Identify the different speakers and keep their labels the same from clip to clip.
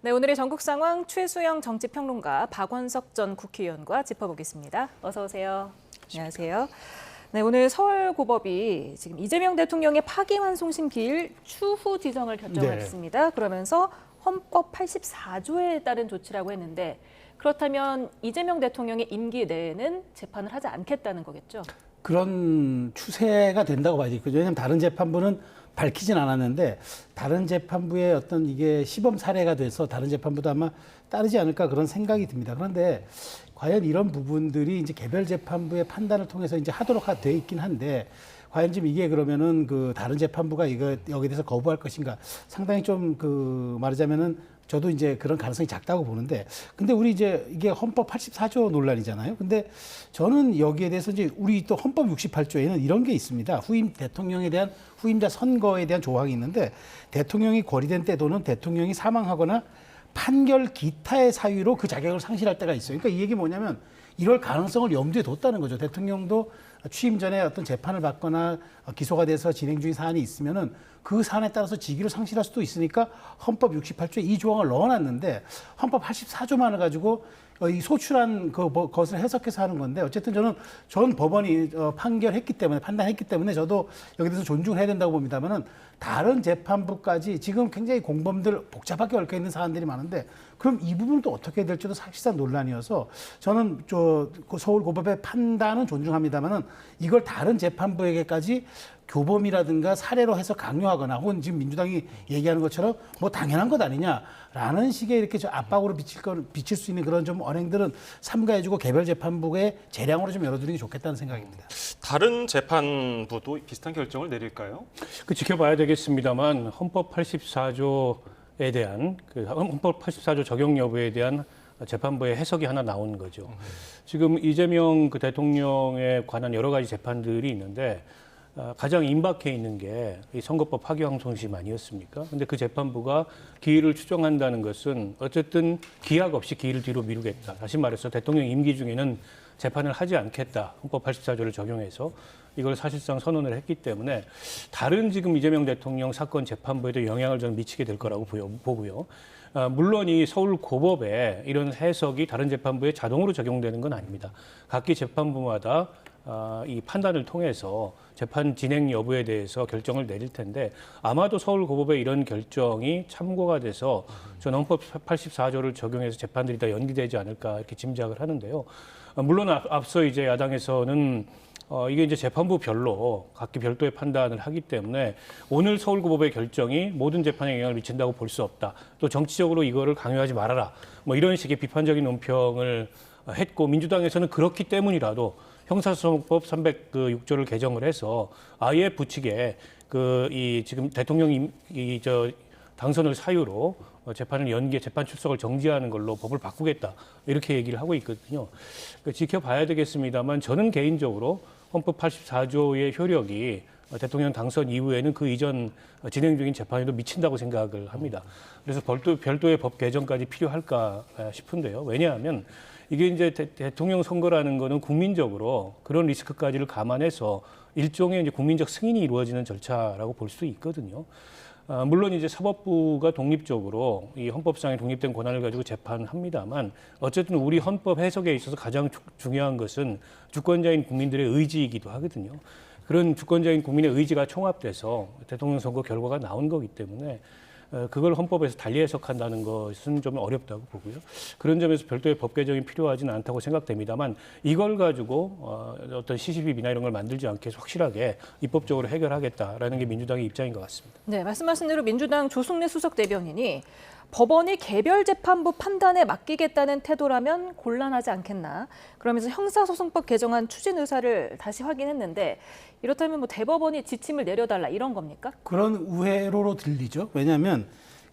Speaker 1: 네, 오늘의 전국 상황 최수영 정치평론가 박원석 전 국회의원과 짚어보겠습니다. 어서 오세요. 안녕하세요. 네, 오늘 서울고법이 지금 이재명 대통령의 파기환송심 기일 추후 지정을 결정했습니다. 그러면서 헌법 84조에 따른 조치라고 했는데 그렇다면 이재명 대통령의 임기 내에는 재판을 하지 않겠다는 거겠죠?
Speaker 2: 그런 추세가 된다고 봐야죠. 왜냐하면 다른 재판부는 밝히진 않았는데 다른 재판부의 어떤 이게 시범 사례가 돼서 다른 재판부도 아마 따르지 않을까 그런 생각이 듭니다. 그런데 과연 이런 부분들이 이제 개별 재판부의 판단을 통해서 이제 하도록 돼 있긴 한데 과연 지금 이게 그러면은 그 다른 재판부가 이거 여기에 대해서 거부할 것인가 상당히 좀 말하자면은 저도 이제 그런 가능성이 작다고 보는데 근데 우리 이제 이게 헌법 84조 논란이잖아요. 근데 저는 여기에 대해서 이제 우리 또 헌법 68조에는 이런 게 있습니다. 후임 대통령에 대한 후임자 선거에 대한 조항이 있는데 대통령이 거리된 때도는 대통령이 사망하거나 판결 기타의 사유로 그 자격을 상실할 때가 있어요. 그러니까 이 얘기 뭐냐면 이럴 가능성을 염두에 뒀다는 거죠. 대통령도 취임 전에 어떤 재판을 받거나 기소가 돼서 진행 중인 사안이 있으면은 그 사안에 따라서 직위를 상실할 수도 있으니까 헌법 68조에 이 조항을 넣어놨는데 헌법 84조만을 가지고 이 소출한 것을 해석해서 하는 건데 어쨌든 전 법원이 판결했기 때문에 판단했기 때문에 저도 여기 대해서 존중을 해야 된다고 봅니다만은 다른 재판부까지 지금 굉장히 공범들 복잡하게 얽혀 있는 사안들이 많은데 그럼 이 부분은 또 어떻게 될지도 사실상 논란이어서 저는 서울고법의 판단은 존중합니다만은 이걸 다른 재판부에게까지 교범이라든가 사례로 해서 강요하거나 혹은 지금 민주당이 얘기하는 것처럼 뭐 당연한 것 아니냐라는 식의 이렇게 압박으로 비칠 수 있는 그런 좀 언행들은 삼가해주고 개별 재판부의 재량으로 좀 열어두는 게 좋겠다는 생각입니다.
Speaker 3: 다른 재판부도 비슷한 결정을 내릴까요?
Speaker 4: 지켜봐야 되겠습니다만 헌법 84조에 대한 헌법 84조 적용 여부에 대한 재판부의 해석이 하나 나온 거죠. 지금 이재명 대통령에 관한 여러 가지 재판들이 있는데 가장 임박해 있는 게 이 선거법 파기환송심 아니었습니까? 근데 그 재판부가 기일을 추정한다는 것은 어쨌든 기약 없이 기일을 뒤로 미루겠다. 다시 말해서 대통령 임기 중에는 재판을 하지 않겠다. 헌법 84조를 적용해서 이걸 사실상 선언을 했기 때문에 다른 지금 이재명 대통령 사건 재판부에도 영향을 저는 미치게 될 거라고 보고요. 물론 이 서울고법에 이런 해석이 다른 재판부에 자동으로 적용되는 건 아닙니다. 각기 재판부마다 이 판단을 통해서 재판 진행 여부에 대해서 결정을 내릴 텐데 아마도 서울고법의 이런 결정이 참고가 돼서 저는 헌법 84조를 적용해서 재판들이 다 연기되지 않을까 이렇게 짐작을 하는데요. 물론 앞서 이제 야당에서는 이게 이제 재판부 별로 각기 별도의 판단을 하기 때문에 오늘 서울고법의 결정이 모든 재판에 영향을 미친다고 볼 수 없다. 또 정치적으로 이거를 강요하지 말아라. 뭐 이런 식의 비판적인 논평을 했고 민주당에서는 그렇기 때문이라도 형사소송법 306조를 개정을 해서 아예 부칙에 지금 대통령이 당선을 사유로 재판을 재판 출석을 정지하는 걸로 법을 바꾸겠다 이렇게 얘기를 하고 있거든요. 지켜봐야 되겠습니다만 저는 개인적으로 헌법 84조의 효력이 대통령 당선 이후에는 그 이전 진행 중인 재판에도 미친다고 생각을 합니다. 그래서 별도의 법 개정까지 필요할까 싶은데요. 왜냐하면 이게 이제 대통령 선거라는 거는 국민적으로 그런 리스크까지를 감안해서 일종의 이제 국민적 승인이 이루어지는 절차라고 볼 수 있거든요. 물론 이제 사법부가 독립적으로 이 헌법상의 독립된 권한을 가지고 재판합니다만 어쨌든 우리 헌법 해석에 있어서 가장 중요한 것은 주권자인 국민들의 의지이기도 하거든요. 그런 주권자인 국민의 의지가 총합돼서 대통령 선거 결과가 나온 거기 때문에 그걸 헌법에서 달리 해석한다는 것은 좀 어렵다고 보고요. 그런 점에서 별도의 법 개정이 필요하지는 않다고 생각됩니다만 이걸 가지고 어떤 시시비비나 이런 걸 만들지 않게 해서 확실하게 입법적으로 해결하겠다라는 게 민주당의 입장인 것 같습니다.
Speaker 1: 네, 말씀하신 대로 민주당 조승래 수석 대변인이 법원이 개별 재판부 판단에 맡기겠다는 태도라면 곤란하지 않겠나. 그러면서 형사소송법 개정안 추진 의사를 다시 확인했는데 이렇다면 뭐 대법원이 지침을 내려달라 이런 겁니까?
Speaker 2: 그런 우회로로 들리죠. 왜냐하면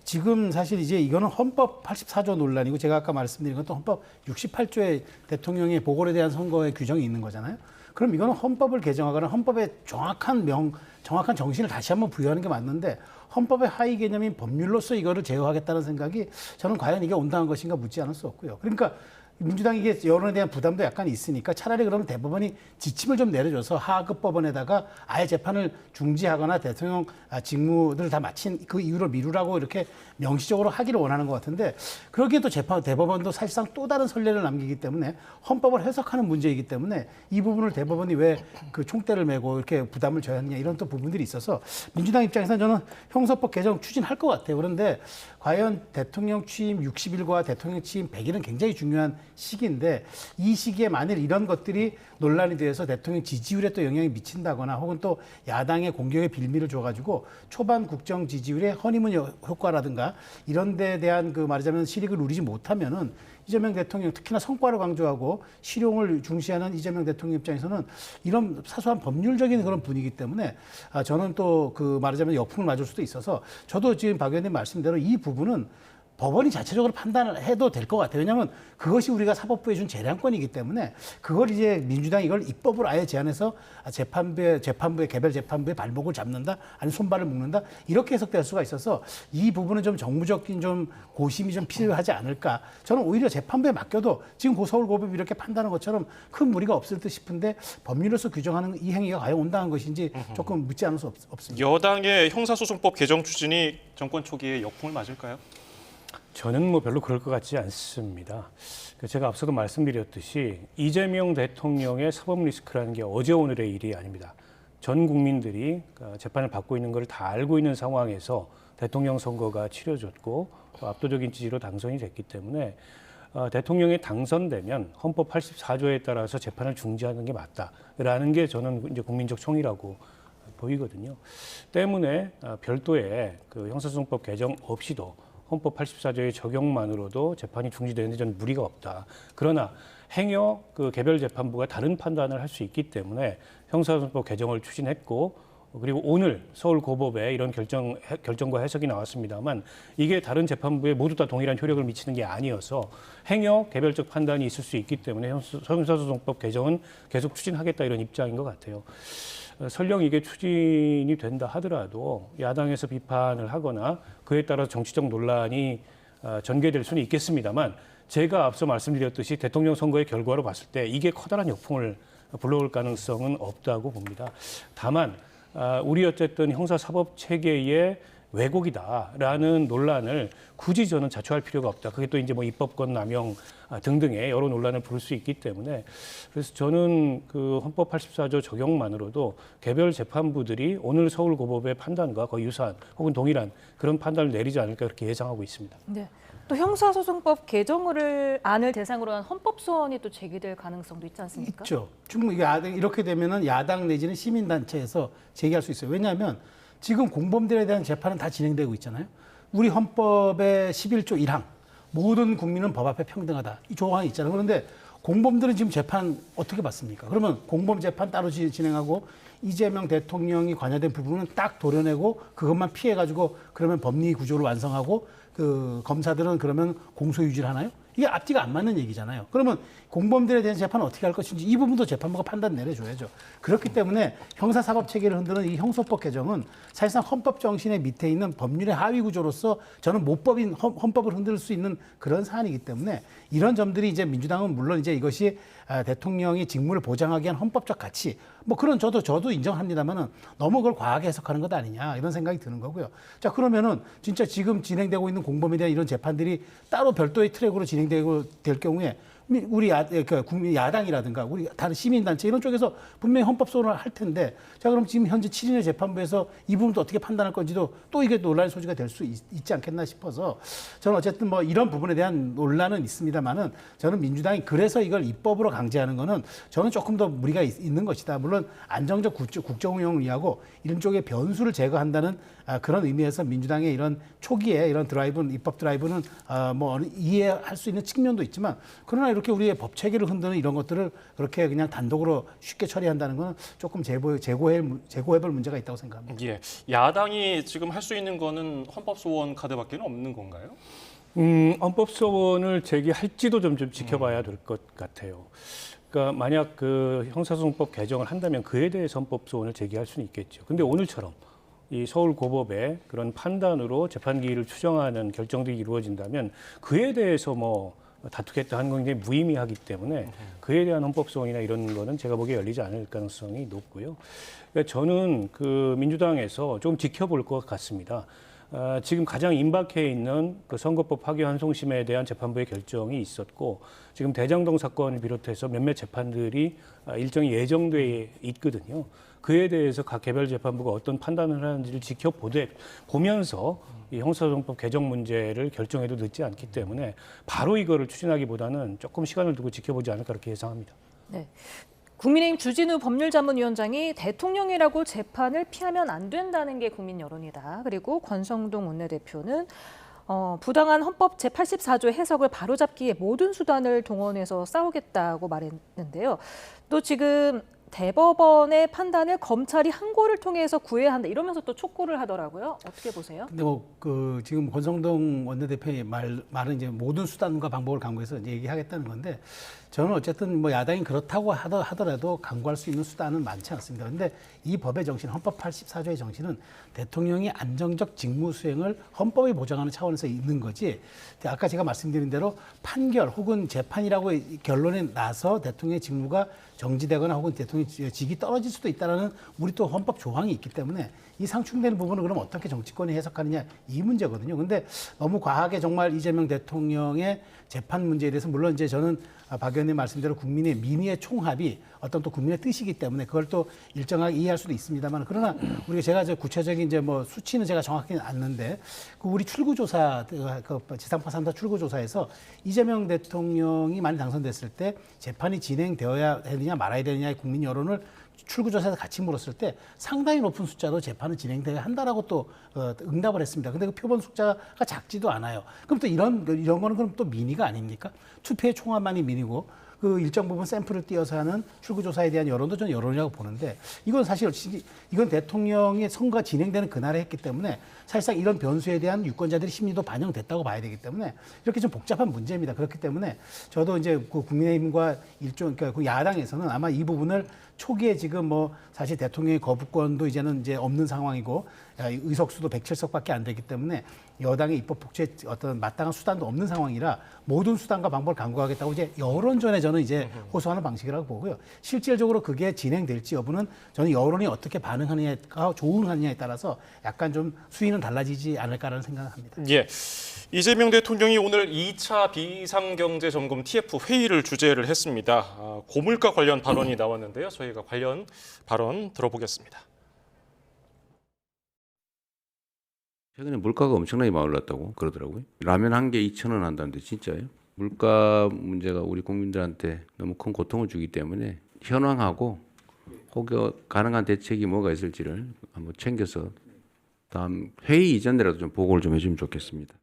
Speaker 2: 지금 사실 이제 이거는 헌법 84조 논란이고 제가 아까 말씀드린 것도 헌법 68조의 대통령의 보궐에 대한 선거의 규정이 있는 거잖아요. 그럼 이거는 헌법을 개정하거나 헌법의 정확한 정신을 다시 한번 부여하는 게 맞는데 헌법의 하위 개념인 법률로서 이거를 제어하겠다는 생각이 저는 과연 이게 온당한 것인가 묻지 않을 수 없고요. 그러니까 민주당이 이게 여론에 대한 부담도 약간 있으니까 차라리 그러면 대법원이 지침을 좀 내려줘서 하급 법원에다가 아예 재판을 중지하거나 대통령 직무들을 다 마친 그 이후로 미루라고 이렇게 명시적으로 하기를 원하는 것 같은데 그러기에 또 대법원도 사실상 또 다른 선례를 남기기 때문에 헌법을 해석하는 문제이기 때문에 이 부분을 대법원이 왜 그 총대를 메고 이렇게 부담을 져야 하느냐 이런 또 부분들이 있어서 민주당 입장에서는 저는 형사법 개정 추진할 것 같아요. 그런데 과연 대통령 취임 60일과 대통령 취임 100일은 굉장히 중요한 시기인데 이 시기에 만일 이런 것들이 논란이 돼서 대통령 지지율에 또 영향이 미친다거나 혹은 또 야당의 공격의 빌미를 줘가지고 초반 국정 지지율의 허니문 효과라든가 이런 데에 대한 그 말하자면 실익을 누리지 못하면은 이재명 대통령 특히나 성과를 강조하고 실용을 중시하는 이재명 대통령 입장에서는 이런 사소한 법률적인 그런 분위기 때문에 저는 또 그 말하자면 역풍을 맞을 수도 있어서 저도 지금 박 의원님 말씀대로 이 부분은 법원이 자체적으로 판단을 해도 될 것 같아요. 왜냐하면 그것이 우리가 사법부에 준 재량권이기 때문에 그걸 이제 민주당이 이걸 입법으로 아예 제안해서 재판부의 개별 재판부의 발목을 잡는다, 아니면 손발을 묶는다 이렇게 해석될 수가 있어서 이 부분은 좀 정무적인 좀 고심이 좀 필요하지 않을까. 저는 오히려 재판부에 맡겨도 지금 서울고법이 이렇게 판단하는 것처럼 큰 무리가 없을 듯 싶은데 법률로서 규정하는 이 행위가 과연 온당한 것인지 조금 묻지 않을 수 없습니다.
Speaker 3: 여당의 형사소송법 개정 추진이 정권 초기에 역풍을 맞을까요?
Speaker 4: 저는 뭐 별로 그럴 것 같지 않습니다. 제가 앞서도 말씀드렸듯이 이재명 대통령의 사법 리스크라는 게 어제 오늘의 일이 아닙니다. 전 국민들이 재판을 받고 있는 걸 다 알고 있는 상황에서 대통령 선거가 치러졌고 또 압도적인 지지로 당선이 됐기 때문에 대통령이 당선되면 헌법 84조에 따라서 재판을 중지하는 게 맞다라는 게 저는 이제 국민적 총의라고 보이거든요. 때문에 별도의 그 형사소송법 개정 없이도 헌법 84조의 적용만으로도 재판이 중지되는데 저는 무리가 없다. 그러나 행여 그 개별 재판부가 다른 판단을 할 수 있기 때문에 형사소송법 개정을 추진했고 그리고 오늘 서울고법에 이런 결정과 해석이 나왔습니다만 이게 다른 재판부에 모두 다 동일한 효력을 미치는 게 아니어서 행여 개별적 판단이 있을 수 있기 때문에 형사소송법 개정은 계속 추진하겠다 이런 입장인 것 같아요. 설령 이게 추진이 된다 하더라도 야당에서 비판을 하거나 그에 따라 정치적 논란이 전개될 수는 있겠습니다만 제가 앞서 말씀드렸듯이 대통령 선거의 결과로 봤을 때 이게 커다란 역풍을 불러올 가능성은 없다고 봅니다. 다만 우리 어쨌든 형사사법 체계의 왜곡이다라는 논란을 굳이 저는 자초할 필요가 없다. 그게 또 이제 뭐 입법권 남용 등등의 여러 논란을 부를 수 있기 때문에 그래서 저는 그 헌법 84조 적용만으로도 개별 재판부들이 오늘 서울고법의 판단과 거의 유사한 혹은 동일한 그런 판단을 내리지 않을까 그렇게 예상하고 있습니다.
Speaker 1: 네. 또 형사소송법 개정안을 대상으로 한 헌법 소원이 또 제기될 가능성도 있지 않습니까?
Speaker 2: 있죠. 충분히 이렇게 되면은 야당 내지는 시민단체에서 제기할 수 있어요. 왜냐하면 지금 공범들에 대한 재판은 다 진행되고 있잖아요. 우리 헌법의 11조 1항 모든 국민은 법 앞에 평등하다. 이 조항이 있잖아요. 그런데 공범들은 지금 재판 어떻게 받습니까? 그러면 공범 재판 따로 진행하고 이재명 대통령이 관여된 부분은 딱 도려내고 그것만 피해가지고 그러면 법리 구조를 완성하고 그 검사들은 그러면 공소 유지를 하나요? 이게 앞뒤가 안 맞는 얘기잖아요. 그러면 공범들에 대한 재판은 어떻게 할 것인지 이 부분도 재판부가 판단 내려줘야죠. 그렇기 때문에 형사사법 체계를 흔드는 이 형소법 개정은 사실상 헌법 정신의 밑에 있는 법률의 하위 구조로서 저는 모법인 헌법을 흔들 수 있는 그런 사안이기 때문에 이런 점들이 이제 민주당은 물론 이제 이것이 대통령이 직무를 보장하기 위한 헌법적 가치 뭐 그런 저도 인정합니다만은 너무 그걸 과하게 해석하는 것 아니냐 이런 생각이 드는 거고요. 자 그러면은 진짜 지금 진행되고 있는 공범에 대한 이런 재판들이 따로 별도의 트랙으로 진행되고 될 경우에 우리 국민 야당이라든가 우리 다른 시민단체 이런 쪽에서 분명히 헌법 소원을 할 텐데 자 그럼 지금 현재 7인의 재판부에서 이 부분도 어떻게 판단할 건지도 또 이게 논란의 소지가 될 수 있지 않겠나 싶어서 저는 어쨌든 뭐 이런 부분에 대한 논란은 있습니다만은 저는 민주당이 그래서 이걸 입법으로 강제하는 거는 저는 조금 더 무리가 있는 것이다. 물론 안정적 국정 운영을 위하고 이런 쪽의 변수를 제거한다는 그런 의미에서 민주당의 이런 초기에 이런 입법 드라이브는 뭐 이해할 수 있는 측면도 있지만 그러나 이렇게 우리의 법 체계를 흔드는 이런 것들을 그렇게 그냥 단독으로 쉽게 처리한다는 건 조금 재고해볼 문제가 있다고 생각합니다.
Speaker 3: 예, 야당이 지금 할 수 있는 거는 헌법 소원 카드밖에 없는 건가요?
Speaker 4: 헌법 소원을 제기할지도 좀 지켜봐야 될 것 같아요. 그러니까 만약 그 형사소송법 개정을 한다면 그에 대해서 헌법 소원을 제기할 수는 있겠죠. 근데 오늘처럼 이 서울고법의 그런 판단으로 재판기일을 추정하는 결정들이 이루어진다면 그에 대해서 뭐 다투겠다 하는 건 굉장히 무의미하기 때문에 그에 대한 헌법 소원이나 이런 거는 제가 보기에 열리지 않을 가능성이 높고요. 그러니까 저는 그 민주당에서 좀 지켜볼 것 같습니다. 지금 가장 임박해 있는 그 선거법 파기환송심에 대한 재판부의 결정이 있었고 지금 대장동 사건을 비롯해서 몇몇 재판들이 일정이 예정돼 있거든요. 그에 대해서 각 개별 재판부가 어떤 판단을 하는지를 지켜보면서 이 형사소송법 개정 문제를 결정해도 늦지 않기 때문에 바로 이거를 추진하기보다는 조금 시간을 두고 지켜보지 않을까 그렇게 예상합니다.
Speaker 1: 네. 국민의힘 주진우 법률자문위원장이 대통령이라고 재판을 피하면 안 된다는 게 국민 여론이다. 그리고 권성동 원내대표는 부당한 헌법 제84조 해석을 바로잡기 위해 모든 수단을 동원해서 싸우겠다고 말했는데요. 또 지금 대법원의 판단을 검찰이 항고를 통해서 구해야 한다 이러면서 또 촉구를 하더라고요. 어떻게 보세요?
Speaker 2: 근데 지금 권성동 원내대표의 말은 이제 모든 수단과 방법을 강구해서 이제 얘기하겠다는 건데 저는 어쨌든 야당이 그렇다고 하더라도 강구할 수 있는 수단은 많지 않습니다. 근데 이 법의 정신, 헌법 84조의 정신은 대통령이 안정적 직무 수행을 헌법이 보장하는 차원에서 있는 거지. 아까 제가 말씀드린 대로 판결 혹은 재판이라고 결론에 나서 대통령의 직무가 정지되거나 혹은 대통령의 직이 떨어질 수도 있다는 우리 또 헌법 조항이 있기 때문에 이 상충되는 부분을 그럼 어떻게 정치권이 해석하느냐 이 문제거든요. 근데 너무 과하게 정말 이재명 대통령의 재판 문제에 대해서 물론 이제 저는 박 의원님 말씀대로 국민의 민의의 총합이 어떤 또 국민의 뜻이기 때문에 그걸 또 일정하게 이해할 수도 있습니다만 그러나 제가 구체적인 수치는 제가 정확히는 않는데 그 우리 출구조사 그 지상파 3사 출구조사에서 이재명 대통령이 만약 당선됐을 때 재판이 진행되어야 되느냐 말아야 되느냐의 국민 여론을 출구조사에서 같이 물었을 때 상당히 높은 숫자로 재판은 진행돼야 한다라고 또 응답을 했습니다. 근데 그 표본 숫자가 작지도 않아요. 그럼 또 이런 거는 그럼 또 민의가 아닙니까? 투표의 총합만이 민의고 그 일정 부분 샘플을 띄어서 하는 출구조사에 대한 여론도 저는 여론이라고 보는데 이건 사실 이건 대통령의 선거가 진행되는 그날에 했기 때문에 사실상 이런 변수에 대한 유권자들의 심리도 반영됐다고 봐야 되기 때문에 이렇게 좀 복잡한 문제입니다. 그렇기 때문에 저도 이제 그 국민의힘과 그러니까 그 야당에서는 아마 이 부분을 초기에 지금 사실 대통령의 거부권도 이제는 이제 없는 상황이고 의석수도 107석밖에 안 되기 때문에 여당의 입법 복제에 어떤 마땅한 수단도 없는 상황이라 모든 수단과 방법을 강구하겠다고 이제 여론전에 저는 이제 호소하는 방식이라고 보고요. 실질적으로 그게 진행될지 여부는 저는 여론이 어떻게 반응하느냐가 좋은하느냐에 따라서 약간 좀 수위는 달라지지 않을까라는 생각을 합니다.
Speaker 3: 예. 이재명 대통령이 오늘 2차 비상경제점검 TF 회의를 주재를 했습니다. 고물가 관련 발언이 나왔는데요. 저희가 관련 발언 들어보겠습니다.
Speaker 5: 최근에 물가가 엄청나게 많이 올랐다고 그러더라고요. 라면 한 개 2,000원 한다는데 진짜예요? 물가 문제가 우리 국민들한테 너무 큰 고통을 주기 때문에 현황하고 혹여 가능한 대책이 뭐가 있을지를 한번 챙겨서 다음 회의 이전이라도 좀 보고를 좀 해주면 좋겠습니다.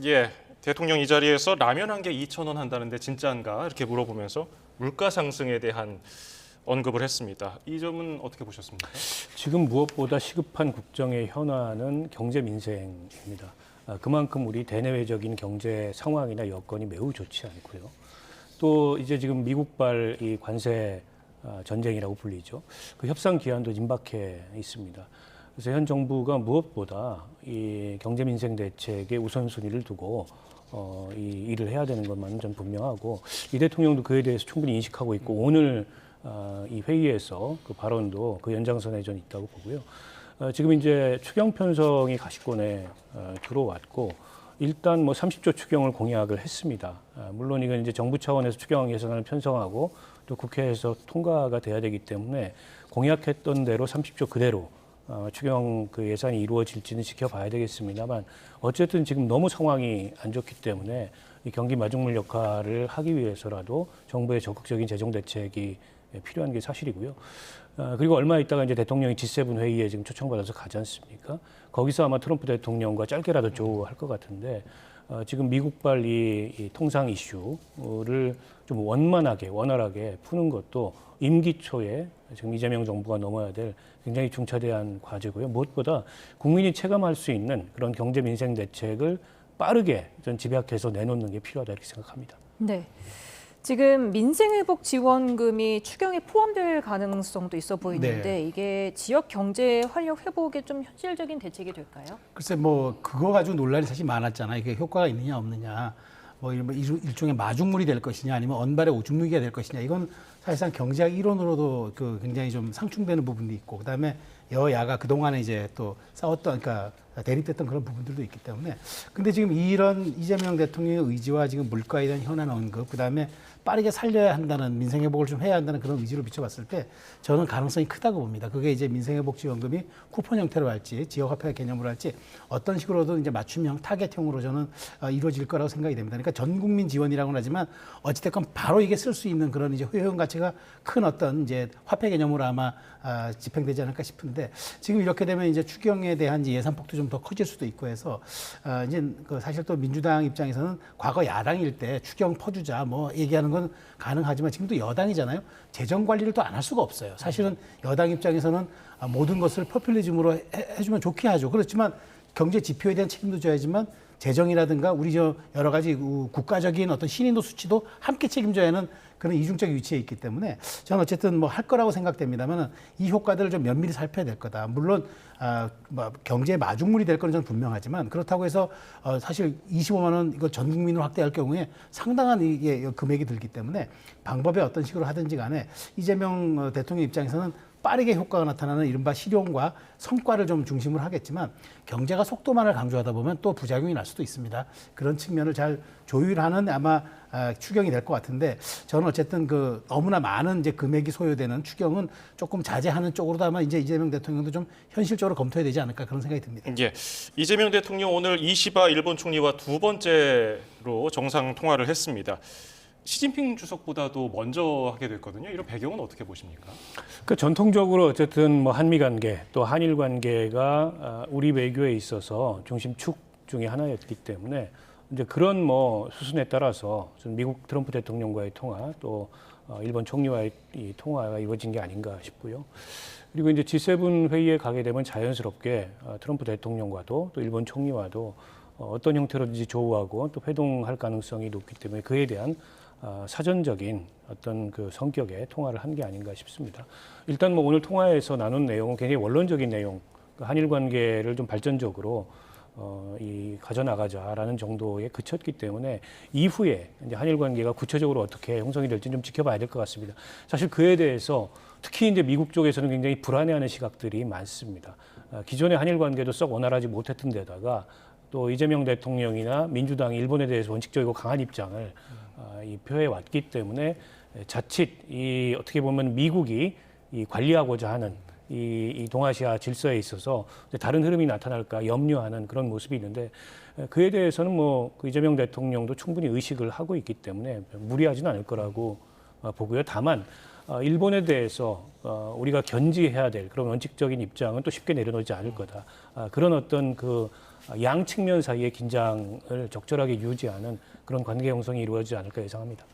Speaker 3: 예, 대통령 이 자리에서 라면 한 개 2,000원 한다는데 진짜인가 이렇게 물어보면서 물가 상승에 대한 언급을 했습니다. 이 점은 어떻게 보셨습니까?
Speaker 4: 지금 무엇보다 시급한 국정의 현안은 경제 민생입니다. 그만큼 우리 대내외적인 경제 상황이나 여건이 매우 좋지 않고요. 또 이제 지금 미국발 이 관세 전쟁이라고 불리죠. 그 협상 기한도 임박해 있습니다. 그래서 현 정부가 무엇보다 이 경제 민생 대책에 우선순위를 두고 이 일을 해야 되는 것만은 좀 분명하고 이 대통령도 그에 대해서 충분히 인식하고 있고 오늘 이 회의에서 그 발언도 그 연장선에 전 있다고 보고요. 지금 이제 추경 편성이 가시권에 들어왔고 일단 30조 추경을 공약을 했습니다. 물론 이건 이제 정부 차원에서 추경 예산을 편성하고 또 국회에서 통과가 돼야 되기 때문에 공약했던 대로 30조 그대로 추경 그 예산이 이루어질지는 지켜봐야 되겠습니다만 어쨌든 지금 너무 상황이 안 좋기 때문에 이 경기 마중물 역할을 하기 위해서라도 정부의 적극적인 재정 대책이 필요한 게 사실이고요. 그리고 얼마 있다가 이제 대통령이 G7 회의에 지금 초청받아서 가지 않습니까? 거기서 아마 트럼프 대통령과 짧게라도 조우할 것 같은데 지금 미국발 이 통상 이슈를 좀 원활하게 푸는 것도 임기 초에 지금 이재명 정부가 넘어야 될 굉장히 중차대한 과제고요. 무엇보다 국민이 체감할 수 있는 그런 경제 민생 대책을 빠르게 전 집약해서 내놓는 게 필요하다 이렇게 생각합니다.
Speaker 1: 네. 지금 민생회복 지원금이 추경에 포함될 가능성도 있어 보이는데
Speaker 2: 네.
Speaker 1: 이게 지역 경제 활력 회복에 좀 현실적인 대책이 될까요?
Speaker 2: 글쎄 뭐 그거 가지고 논란이 사실 많았잖아요. 이게 효과가 있느냐 없느냐. 뭐 일종의 마중물이 될 것이냐 아니면 언발의 오줌누기가 될 것이냐. 이건 사실상 경제학 이론으로도 그 굉장히 좀 상충되는 부분도 있고 그다음에 여야가 그동안에 이제 또 싸웠던 그러니까 대립됐던 그런 부분들도 있기 때문에 근데 지금 이런 이재명 대통령의 의지와 지금 물가에 대한 현안 언급 그다음에 빠르게 살려야 한다는 민생회복을 좀 해야 한다는 그런 의지로 비춰봤을 때 저는 가능성이 크다고 봅니다. 그게 이제 민생회복지원금이 쿠폰 형태로 할지 지역화폐 개념으로 할지 어떤 식으로든 이제 맞춤형 타겟형으로 저는 이루어질 거라고 생각이 됩니다. 그러니까 전 국민 지원이라고는 하지만 어찌됐건 바로 이게 쓸 수 있는 그런 이제 효용 가치가 큰 어떤 이제 화폐 개념으로 아마 집행되지 않을까 싶은데 지금 이렇게 되면 이제 추경에 대한 이제 예산폭도 좀 더 커질 수도 있고 해서 이제 그 사실 또 민주당 입장에서는 과거 야당일 때 추경 퍼주자 뭐 얘기하는 건 가능하지만 지금도 여당이잖아요. 재정 관리를 또 안 할 수가 없어요. 사실은 여당 입장에서는 모든 것을 포퓰리즘으로 해주면 좋게 하죠. 그렇지만 경제 지표에 대한 책임도 져야지만 재정이라든가 우리 저 여러 가지 국가적인 어떤 신인도 수치도 함께 책임져야 하는 그런 이중적 위치에 있기 때문에 저는 어쨌든 뭐 할 거라고 생각됩니다만 이 효과들을 좀 면밀히 살펴야 될 거다. 물론 뭐 경제의 마중물이 될 거는 저는 분명하지만 그렇다고 해서 사실 25만 원 이거 전 국민으로 확대할 경우에 상당한 이게 금액이 들기 때문에 방법에 어떤 식으로 하든지 간에 이재명 대통령 입장에서는 빠르게 효과가 나타나는 이른바 실용과 성과를 좀 중심으로 하겠지만 경제가 속도만을 강조하다 보면 또 부작용이 날 수도 있습니다. 그런 측면을 잘 조율하는 아마 추경이 될 것 같은데 저는 어쨌든 그 너무나 많은 이제 금액이 소요되는 추경은 조금 자제하는 쪽으로도 아마 이제 이재명 대통령도 좀 현실적으로 검토해야 되지 않을까 그런 생각이 듭니다.
Speaker 3: 예, 이재명 대통령 오늘 이시바 일본 총리와 두 번째로 정상 통화를 했습니다. 시진핑 주석보다도 먼저 하게 됐거든요. 이런 배경은 어떻게 보십니까?
Speaker 4: 그 전통적으로 어쨌든 뭐 한미 관계 또 한일 관계가 우리 외교에 있어서 중심축 중에 하나였기 때문에 이제 그런 뭐 수순에 따라서 미국 트럼프 대통령과의 통화 또 일본 총리와의 이 통화가 이루어진 게 아닌가 싶고요. 그리고 이제 G7 회의에 가게 되면 자연스럽게 트럼프 대통령과도 또 일본 총리와도 어떤 형태로든지 조우하고 또 회동할 가능성이 높기 때문에 그에 대한 사전적인 어떤 그 성격의 통화를 한 게 아닌가 싶습니다. 일단 뭐 오늘 통화에서 나눈 내용은 굉장히 원론적인 내용, 한일 관계를 좀 발전적으로 이 가져나가자라는 정도에 그쳤기 때문에 이후에 이제 한일 관계가 구체적으로 어떻게 형성이 될지 좀 지켜봐야 될 것 같습니다. 사실 그에 대해서 특히 이제 미국 쪽에서는 굉장히 불안해하는 시각들이 많습니다. 기존의 한일 관계도 썩 원활하지 못했던 데다가 또 이재명 대통령이나 민주당이 일본에 대해서 원칙적이고 강한 입장을 이 표해 왔기 때문에 자칫 이 어떻게 보면 미국이 이 관리하고자 하는 이 동아시아 질서에 있어서 다른 흐름이 나타날까 염려하는 그런 모습이 있는데 그에 대해서는 뭐 그 이재명 대통령도 충분히 의식을 하고 있기 때문에 무리하지는 않을 거라고 보고요. 다만 일본에 대해서 우리가 견지해야 될 그런 원칙적인 입장은 또 쉽게 내려놓지 않을 거다. 그런 어떤 그 양 측면 사이의 긴장을 적절하게 유지하는 그런 관계 형성이 이루어지지 않을까 예상합니다.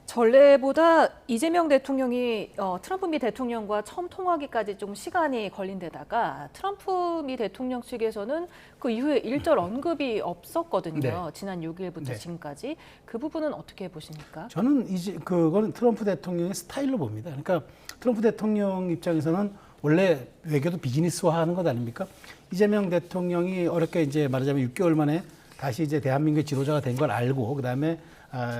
Speaker 1: 전례보다 이재명 대통령이 트럼프 미 대통령과 처음 통화하기까지 좀 시간이 걸린 데다가 트럼프 미 대통령 측에서는 그 이후에 일절 언급이 없었거든요.
Speaker 2: 네.
Speaker 1: 지난 6일부터
Speaker 2: 네.
Speaker 1: 지금까지. 그 부분은 어떻게 보십니까?
Speaker 2: 저는 이제 그거는 트럼프 대통령의 스타일로 봅니다. 그러니까 트럼프 대통령 입장에서는 원래 외교도 비즈니스화하는 것 아닙니까? 이재명 대통령이 어렵게 이제 말하자면 6개월 만에 다시 이제 대한민국의 지도자가 된 걸 알고 그다음에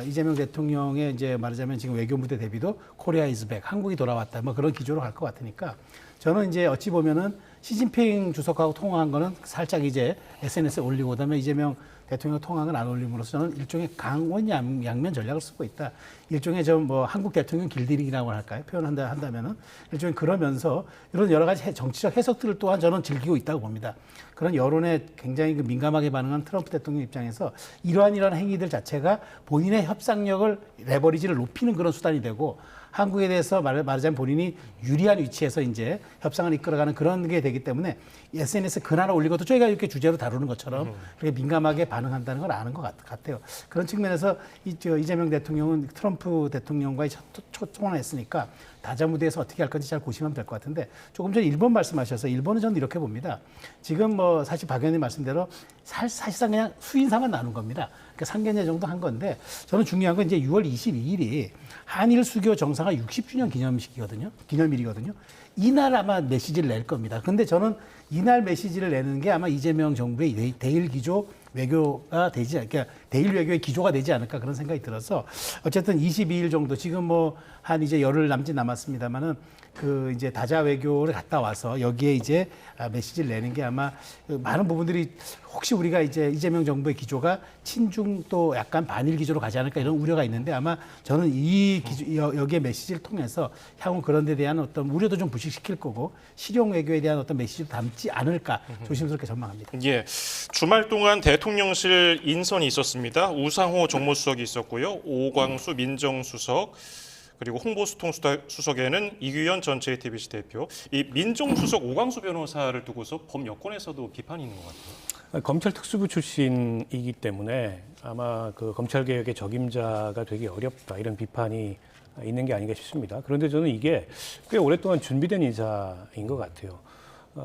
Speaker 2: 이재명 대통령의 이제 말하자면 지금 외교 무대 대비도 코리아 이즈백 한국이 돌아왔다 뭐 그런 기조로 갈 것 같으니까 저는 이제 어찌 보면은 시진핑 주석하고 통화한 거는 살짝 이제 SNS에 올리고 그다음에 이재명 대통령 통화는 안 올림으로써 저는 일종의 강원 양면 전략을 쓰고 있다. 일종의 좀 뭐 한국 대통령 길들이기라고 할까요? 표현한다면은 일종의 그러면서 이런 여러 가지 정치적 해석들을 또한 저는 즐기고 있다고 봅니다. 그런 여론에 굉장히 민감하게 반응한 트럼프 대통령 입장에서 이러한 행위들 자체가 본인의 협상력을 레버리지를 높이는 그런 수단이 되고 한국에 대해서 말하자면 본인이 유리한 위치에서 이제 협상을 이끌어가는 그런 게 되기 때문에 SNS 글 하나 올리고도 저희가 이렇게 주제로 다루는 것처럼 그렇게 민감하게 반응한다는 걸 아는 것 같아요. 그런 측면에서 이재명 대통령은 트럼프 대통령과의 첫 통화를 했으니까 다자무대에서 어떻게 할 건지 잘 보시면 될 것 같은데 조금 전에 일본 말씀하셔서 일본은 저는 이렇게 봅니다. 지금 뭐 사실 박 의원님 말씀대로 사실상 그냥 수인사만 나눈 겁니다. 그러니까 상견례 정도 한 건데 저는 중요한 건 이제 6월 22일이 한일 수교 정상화 60주년 기념일이거든요. 이날 아마 메시지를 낼 겁니다. 근데 저는 이날 메시지를 내는 게 아마 이재명 정부의 대일 기조 외교가 그러니까 대일 외교의 기조가 되지 않을까 그런 생각이 들어서 어쨌든 22일 정도 지금 뭐 한 이제 열흘 남짓 남았습니다만은 그 이제 다자 외교를 갔다 와서 여기에 이제 메시지를 내는 게 아마 많은 부분들이 혹시 우리가 이제 이재명 정부의 기조가 친중 또 약간 반일 기조로 가지 않을까 이런 우려가 있는데 아마 저는 이 여기에 메시지를 통해서 향후 그런 데 대한 어떤 우려도 좀 부식시킬 거고 실용 외교에 대한 어떤 메시지도 담지 않을까 조심스럽게 전망합니다.
Speaker 3: 예, 주말 동안 대통령실 인선이 있었습니다. 우상호 정무수석이 있었고요. 오광수 민정수석 그리고 홍보수통수석에는 이규현 전 JTBC 대표. 이 민정수석 오광수 변호사를 두고서 범여권에서도 비판이 있는 것 같아요.
Speaker 4: 검찰 특수부 출신이기 때문에 아마 그 검찰 개혁의 적임자가 되기 어렵다 이런 비판이 있는 게 아닌가 싶습니다. 그런데 저는 이게 꽤 오랫동안 준비된 인사인 것 같아요.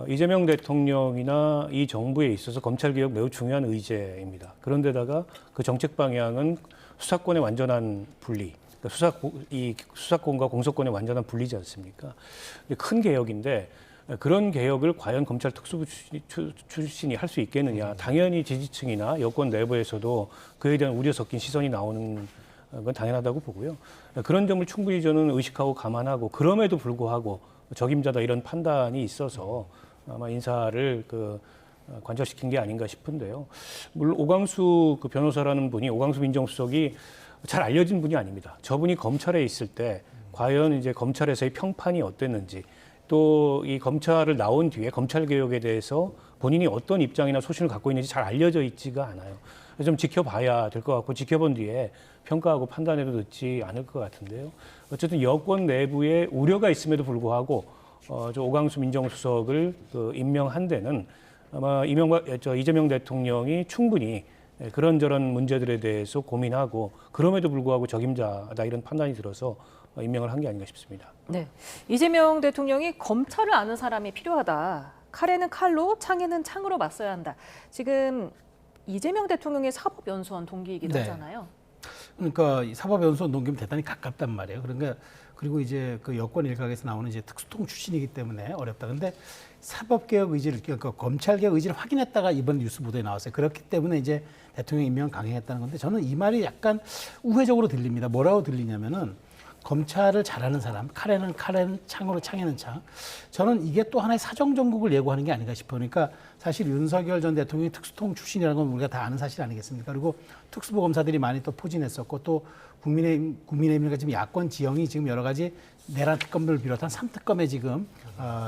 Speaker 4: 이재명 대통령이나 이 정부에 있어서 검찰 개혁 매우 중요한 의제입니다. 그런데다가 그 정책 방향은 수사권의 완전한 분리. 이 수사권과 공소권의 완전한 분리지 않습니까? 큰 개혁인데 그런 개혁을 과연 검찰 특수부 출신이 할 수 있겠느냐? 당연히 지지층이나 여권 내부에서도 그에 대한 우려 섞인 시선이 나오는 건 당연하다고 보고요. 그런 점을 충분히 저는 의식하고 감안하고 그럼에도 불구하고 적임자다 이런 판단이 있어서 아마 인사를 관철시킨 게 아닌가 싶은데요. 물론 오광수 그 변호사라는 분이 오광수 민정수석이 잘 알려진 분이 아닙니다. 저분이 검찰에 있을 때 과연 이제 검찰에서의 평판이 어땠는지 또 이 검찰을 나온 뒤에 검찰 개혁에 대해서 본인이 어떤 입장이나 소신을 갖고 있는지 잘 알려져 있지가 않아요. 그래서 좀 지켜봐야 될 것 같고 지켜본 뒤에 평가하고 판단해도 늦지 않을 것 같은데요. 어쨌든 여권 내부에 우려가 있음에도 불구하고 저 오광수 민정수석을 임명한 데는 아마 이재명 대통령이 충분히 그런저런 문제들에 대해서 고민하고 그럼에도 불구하고 적임자다 이런 판단이 들어서 임명을 한 게 아닌가 싶습니다.
Speaker 1: 네, 이재명 대통령이 검찰을 아는 사람이 필요하다. 칼에는 칼로, 창에는 창으로 맞서야 한다. 지금 이재명 대통령의 사법연수원 동기이기도
Speaker 2: 네.
Speaker 1: 하잖아요.
Speaker 2: 그러니까 이 사법연수원 동기면 대단히 가깝단 말이에요. 그러니까 그리고 이제 그 여권 일각에서 나오는 이제 특수통 출신이기 때문에 어렵다. 근데 사법개혁 의지를 그러니까 검찰개혁 의지를 확인했다가 이번 뉴스 보도에 나왔어요. 그렇기 때문에 이제 대통령 임명 강행했다는 건데 저는 이 말이 약간 우회적으로 들립니다. 뭐라고 들리냐면은 검찰을 잘하는 사람, 칼에는 창으로 창에는 창. 저는 이게 또 하나의 사정 정국을 예고하는 게 아닌가 싶어요. 그러니까 사실 윤석열 전 대통령이 특수통 출신이라는 건 우리가 다 아는 사실 아니겠습니까? 그리고 특수부 검사들이 많이 또 포진했었고 또 국민의힘과 지금 야권 지형이 지금 여러 가지 내란 특검들을 비롯한 3특검에 지금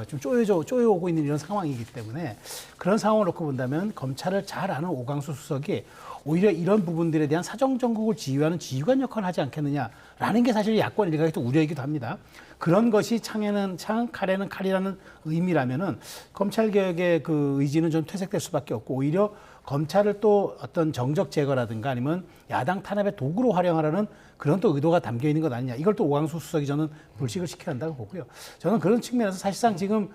Speaker 2: 좀 쪼여오고 있는 이런 상황이기 때문에 그런 상황을 놓고 본다면 검찰을 잘 아는 오광수 수석이 오히려 이런 부분들에 대한 사정 정국을 지휘하는 지휘관 역할을 하지 않겠느냐라는 게 사실 야권 일각의 또 우려이기도 합니다. 그런 것이 창에는 창, 칼에는 칼이라는 의미라면은 검찰 개혁의 그 의지는 좀 퇴색될 수밖에 없고 오히려 검찰을 또 어떤 정적 제거라든가 아니면 야당 탄압의 도구로 활용하라는 그런 또 의도가 담겨 있는 것 아니냐. 이걸 또 오광수 수석이 저는 불식을 시켜야 한다고 보고요. 저는 그런 측면에서 사실상 지금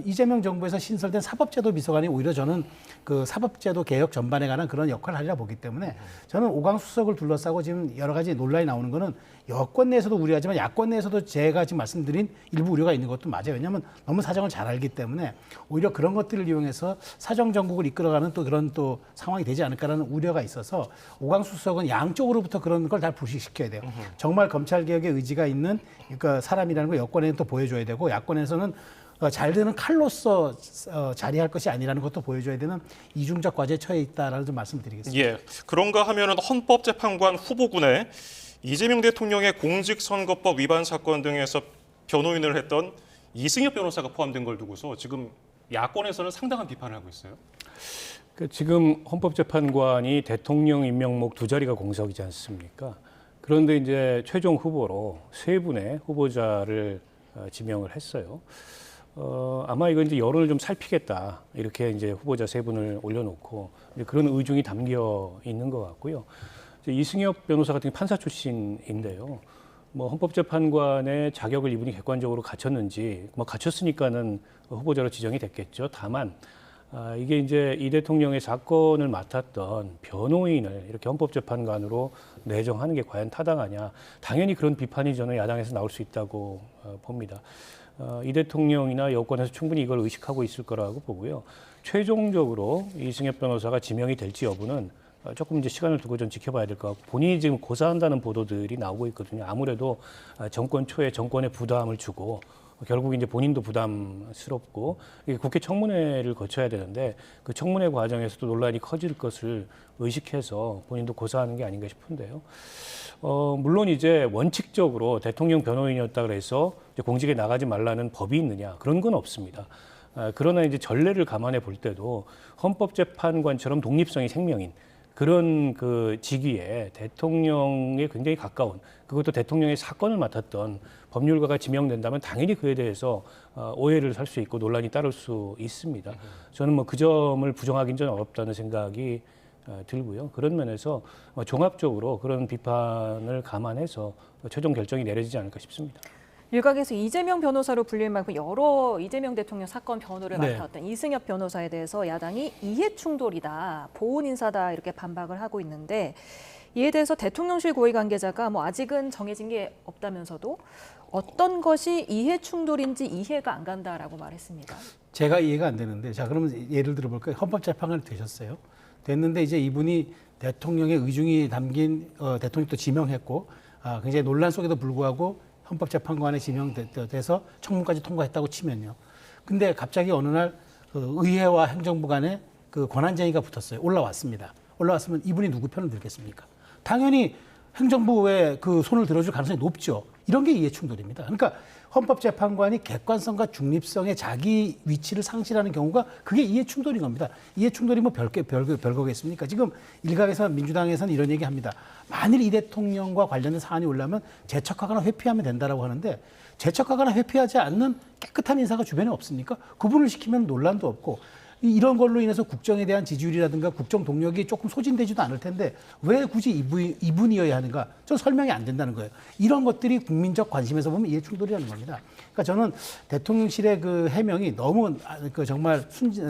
Speaker 2: 이재명 정부에서 신설된 사법제도 비서관이 오히려 저는 그 사법제도 개혁 전반에 관한 그런 역할을 하리라 보기 때문에 저는 오광수 수석을 둘러싸고 지금 여러 가지 논란이 나오는 거는 여권 내에서도 우려하지만 야권 내에서도 제가 지금 말씀드린 일부 우려가 있는 것도 맞아요. 왜냐하면 너무 사정을 잘 알기 때문에 오히려 그런 것들을 이용해서 사정 정국을 이끌어가는 또 그런 또 상황이 되지 않을까라는 우려가 있어서 오광수 수석은 양쪽으로부터 그런 걸 다 불식시켜야 돼요. 정말 검찰 개혁의 의지가 있는 그러니까 사람이라는 걸 여권에는 또 보여줘야 되고 야권에서는 잘 되는 칼로서 자리할 것이 아니라는 것도 보여줘야 되는 이중적 과제에 처해 있다라는 좀 말씀드리겠습니다.
Speaker 3: 예, 그런가 하면은 헌법재판관 후보군에 이재명 대통령의 공직선거법 위반 사건 등에서 변호인을 했던 이승엽 변호사가 포함된 걸 두고서 지금 야권에서는 상당한 비판을 하고 있어요.
Speaker 4: 지금 헌법재판관이 대통령 임명목 두 자리가 공석이지 않습니까? 그런데 이제 최종 후보로 세 분의 후보자를 지명을 했어요. 아마 이건 이제 여론을 좀 살피겠다 이렇게 이제 후보자 세 분을 올려놓고 그런 의중이 담겨 있는 것 같고요. 이승엽 변호사 같은 판사 출신인데요. 뭐 헌법재판관의 자격을 이분이 객관적으로 갖췄는지 뭐 갖췄으니까는 후보자로 지정이 됐겠죠. 다만 이게 이제 이 대통령의 사건을 맡았던 변호인을 이렇게 헌법재판관으로 내정하는 게 과연 타당하냐? 당연히 그런 비판이 저는 야당에서 나올 수 있다고 봅니다. 이 대통령이나 여권에서 충분히 이걸 의식하고 있을 거라고 보고요. 최종적으로 이승엽 변호사가 지명이 될지 여부는 조금 이제 시간을 두고 좀 지켜봐야 될 것 같고 본인이 지금 고사한다는 보도들이 나오고 있거든요. 아무래도 정권 초에 정권에 부담을 주고 결국 이제 본인도 부담스럽고 이게 국회 청문회를 거쳐야 되는데 그 청문회 과정에서도 논란이 커질 것을 의식해서 본인도 고사하는 게 아닌가 싶은데요. 물론 이제 원칙적으로 대통령 변호인이었다 그래서 이제 공직에 나가지 말라는 법이 있느냐 그런 건 없습니다. 그러나 이제 전례를 감안해 볼 때도 헌법재판관처럼 독립성이 생명인 그런 그 직위에 대통령에 굉장히 가까운 그것도 대통령의 사건을 맡았던 법률가가 지명된다면 당연히 그에 대해서 오해를 살 수 있고 논란이 따를 수 있습니다. 저는 뭐 그 점을 부정하기는 좀 어렵다는 생각이 들고요. 그런 면에서 종합적으로 그런 비판을 감안해서 최종 결정이 내려지지 않을까 싶습니다.
Speaker 1: 일각에서 이재명 변호사로 불릴 만큼 여러 이재명 대통령 사건 변호를
Speaker 2: 네.
Speaker 1: 맡았던 이승엽 변호사에 대해서 야당이 이해 충돌이다, 보훈 인사다 이렇게 반박을 하고 있는데 이에 대해서 대통령실 고위 관계자가 뭐 아직은 정해진 게 없다면서도 어떤 것이 이해 충돌인지 이해가 안 간다라고 말했습니다.
Speaker 2: 제가 이해가 안 되는데 자 그러면 예를 들어볼까요? 헌법재판관이 되셨어요. 됐는데 이제 이분이 대통령의 의중이 담긴 대통령도 지명했고 굉장히 논란 속에도 불구하고 헌법재판관에 지명돼서 청문까지 통과했다고 치면요. 근데 갑자기 어느 날 의회와 행정부 간에 그 권한쟁의가 붙었어요. 올라왔습니다. 올라왔으면 이분이 누구 편을 들겠습니까? 당연히 행정부에 그 손을 들어줄 가능성이 높죠. 이런 게 이해 충돌입니다. 그러니까 헌법재판관이 객관성과 중립성의 자기 위치를 상실하는 경우가 그게 이해 충돌인 겁니다. 이해 충돌이 뭐 별거겠습니까? 지금 일각에서 민주당에서는 이런 얘기 합니다. 만일 이 대통령과 관련된 사안이 올라오면 제척하거나 회피하면 된다라고 하는데 제척하거나 회피하지 않는 깨끗한 인사가 주변에 없습니까? 그분을 시키면 논란도 없고 이런 걸로 인해서 국정에 대한 지지율이라든가 국정 동력이 조금 소진되지도 않을 텐데 왜 굳이 이분이어야 하는가? 저 설명이 안 된다는 거예요. 이런 것들이 국민적 관심에서 보면 이해 충돌이라는 겁니다. 그러니까 저는 대통령실의 그 해명이 너무 정말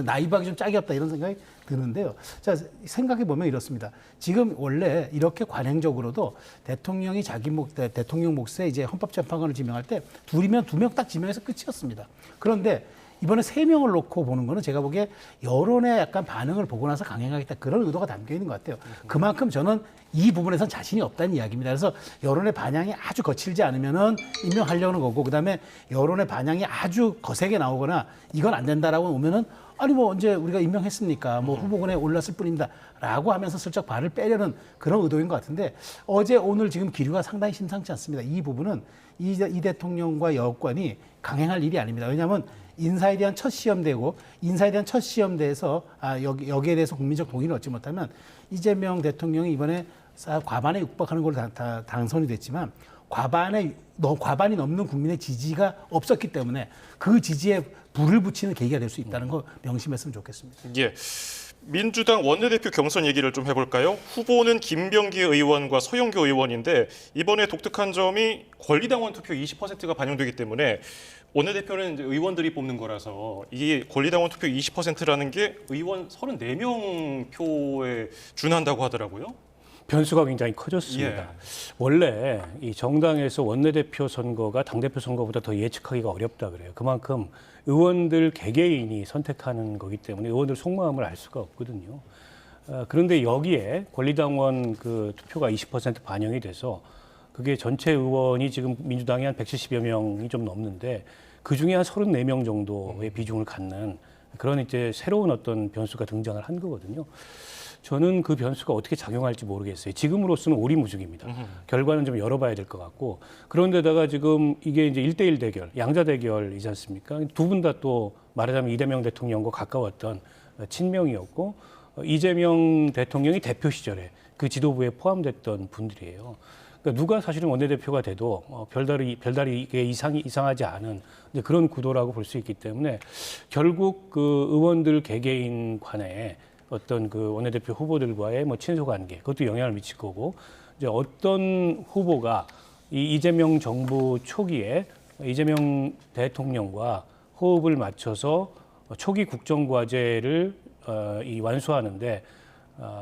Speaker 2: 나이브하게 좀 짝이 없다 이런 생각이 드는데요. 자, 생각해 보면 이렇습니다. 지금 원래 이렇게 관행적으로도 대통령이 대통령 몫에 이제 헌법재판관을 지명할 때 둘이면 2명 딱 지명해서 끝이었습니다. 그런데 이번에 3명을 놓고 보는 거는 제가 보기에 여론의 약간 반응을 보고 나서 강행하겠다 그런 의도가 담겨 있는 것 같아요. 그만큼 저는 이 부분에선 자신이 없다는 이야기입니다. 그래서 여론의 반향이 아주 거칠지 않으면은 임명하려는 거고 그다음에 여론의 반향이 아주 거세게 나오거나 이건 안 된다라고 오면은 아니 뭐 언제 우리가 임명했습니까? 뭐 후보군에 올랐을 뿐입니다. 라고 하면서 슬쩍 발을 빼려는 그런 의도인 것 같은데 어제 오늘 지금 기류가 상당히 심상치 않습니다. 이 부분은 이 대통령과 여권이 강행할 일이 아닙니다. 왜냐하면 인사에 대한 첫 시험대고 인사에 대한 첫 시험대에서 여기에 대해서 국민적 동의를 얻지 못하면 이재명 대통령이 이번에 과반에 육박하는 걸로 당선이 됐지만 과반이 넘는 국민의 지지가 없었기 때문에 그 지지에 불을 붙이는 계기가 될 수 있다는 거 명심했으면 좋겠습니다.
Speaker 3: 예. 민주당 원내대표 경선 얘기를 좀 해볼까요? 후보는 김병기 의원과 서영교 의원인데 이번에 독특한 점이 권리당원 투표 20%가 반영되기 때문에 원내대표는 이제 의원들이 뽑는 거라서 이게 권리당원 투표 20%라는 게 의원 34명 표에 준한다고 하더라고요.
Speaker 4: 변수가 굉장히 커졌습니다.
Speaker 3: 예.
Speaker 4: 원래 이 정당에서 원내대표 선거가 당대표 선거보다 더 예측하기가 어렵다 그래요. 그만큼 의원들 개개인이 선택하는 거기 때문에 의원들 속마음을 알 수가 없거든요. 그런데 여기에 권리당원 그 투표가 20% 반영이 돼서 그게 전체 의원이 지금 민주당이 한 170여 명이 좀 넘는데 그 중에 한 34명 정도의 비중을 갖는 그런 이제 새로운 어떤 변수가 등장을 한 거거든요. 저는 그 변수가 어떻게 작용할지 모르겠어요. 지금으로서는 오리무중입니다. 결과는 좀 열어봐야 될 것 같고 그런데다가 지금 이게 이제 1대1 대결, 양자 대결이지 않습니까? 두 분 다 또 말하자면 이재명 대통령과 가까웠던 친명이었고 이재명 대통령이 대표 시절에 그 지도부에 포함됐던 분들이에요. 그러니까 누가 사실은 원내대표가 돼도 별다르게 이상하지 않은 이제 그런 구도라고 볼 수 있기 때문에 결국 그 의원들 개개인 간에 어떤 그 원내대표 후보들과의 뭐 친소 관계 그것도 영향을 미칠 거고 이제 어떤 후보가 이 이재명 정부 초기에 이재명 대통령과 호흡을 맞춰서 초기 국정과제를 완수하는데